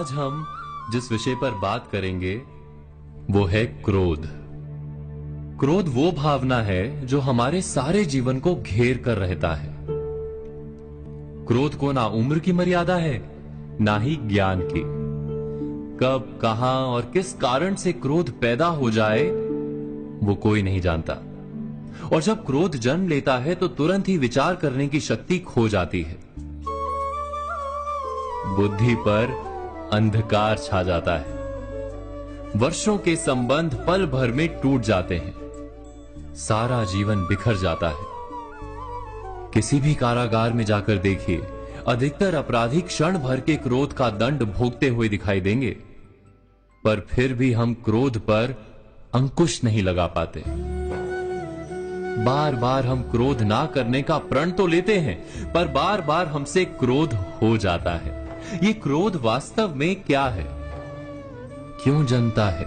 आज हम जिस विषय पर बात करेंगे वो है क्रोध। क्रोध वो भावना है जो हमारे सारे जीवन को घेर कर रहता है। क्रोध को ना उम्र की मर्यादा है, ना ही ज्ञान की। कब, कहां और किस कारण से क्रोध पैदा हो जाए वो कोई नहीं जानता। और जब क्रोध जन्म लेता है तो तुरंत ही विचार करने की शक्ति खो जाती है। बुद्धि पर अंधकार छा जाता है। वर्षों के संबंध पल भर में टूट जाते हैं। सारा जीवन बिखर जाता है। किसी भी कारागार में जाकर देखिए, अधिकतर अपराधी क्षण भर के क्रोध का दंड भोगते हुए दिखाई देंगे, पर फिर भी हम क्रोध पर अंकुश नहीं लगा पाते। बार बार हम क्रोध ना करने का प्रण तो लेते हैं, पर बार बार हमसे क्रोध हो जाता है। ये क्रोध वास्तव में क्या है, क्यों जन्मता है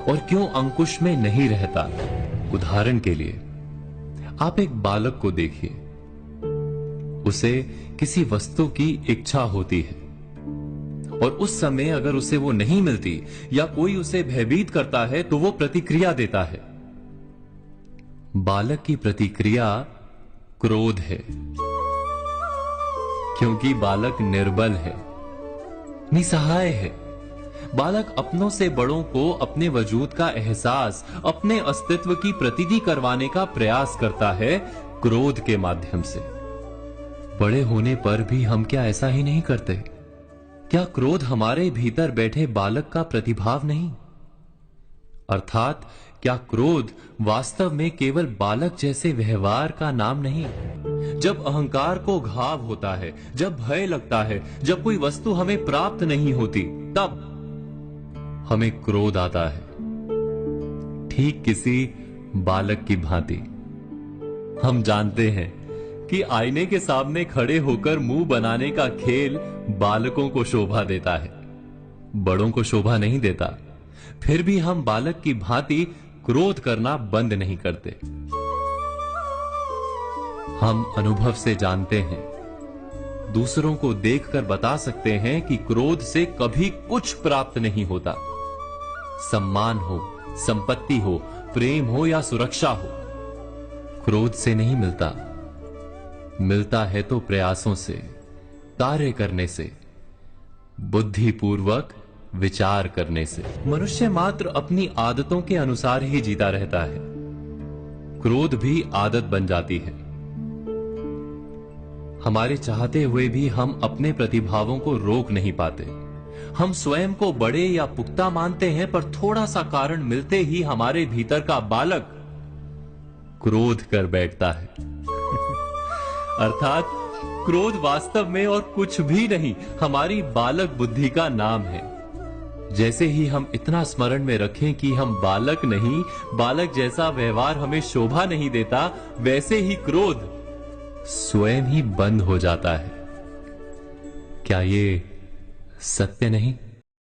और क्यों अंकुश में नहीं रहता? उदाहरण के लिए आप एक बालक को देखिए। उसे किसी वस्तु की इच्छा होती है और उस समय अगर उसे वो नहीं मिलती या कोई उसे भयभीत करता है तो वो प्रतिक्रिया देता है। बालक की प्रतिक्रिया क्रोध है, क्योंकि बालक निर्बल है, निसहाय है। बालक अपनों से बड़ों को अपने वजूद का एहसास, अपने अस्तित्व की प्रतीति करवाने का प्रयास करता है क्रोध के माध्यम से। बड़े होने पर भी हम क्या ऐसा ही नहीं करते? क्या क्रोध हमारे भीतर बैठे बालक का प्रतिभाव नहीं? अर्थात क्या क्रोध वास्तव में केवल बालक जैसे व्यवहार का नाम नहीं? जब अहंकार को घाव होता है, जब भय लगता है, जब कोई वस्तु हमें प्राप्त नहीं होती, तब हमें क्रोध आता है, ठीक किसी बालक की भांति। हम जानते हैं कि आईने के सामने खड़े होकर मुंह बनाने का खेल बालकों को शोभा देता है, बड़ों को शोभा नहीं देता। फिर भी हम बालक की भांति क्रोध करना बंद नहीं करते। हम अनुभव से जानते हैं, दूसरों को देखकर बता सकते हैं कि क्रोध से कभी कुछ प्राप्त नहीं होता। सम्मान हो, संपत्ति हो, प्रेम हो या सुरक्षा हो, क्रोध से नहीं मिलता। मिलता है तो प्रयासों से, कार्य करने से, बुद्धिपूर्वक विचार करने से। मनुष्य मात्र अपनी आदतों के अनुसार ही जीता रहता है। क्रोध भी आदत बन जाती है। हमारे चाहते हुए भी हम अपने प्रतिभावों को रोक नहीं पाते। हम स्वयं को बड़े या पुख्ता मानते हैं, पर थोड़ा सा कारण मिलते ही हमारे भीतर का बालक क्रोध कर बैठता है। अर्थात क्रोध वास्तव में और कुछ भी नहीं, हमारी बालक बुद्धि का नाम है। जैसे ही हम इतना स्मरण में रखें कि हम बालक नहीं, बालक जैसा व्यवहार हमें शोभा नहीं देता, वैसे ही क्रोध स्वयं ही बंद हो जाता है। क्या ये सत्य नहीं?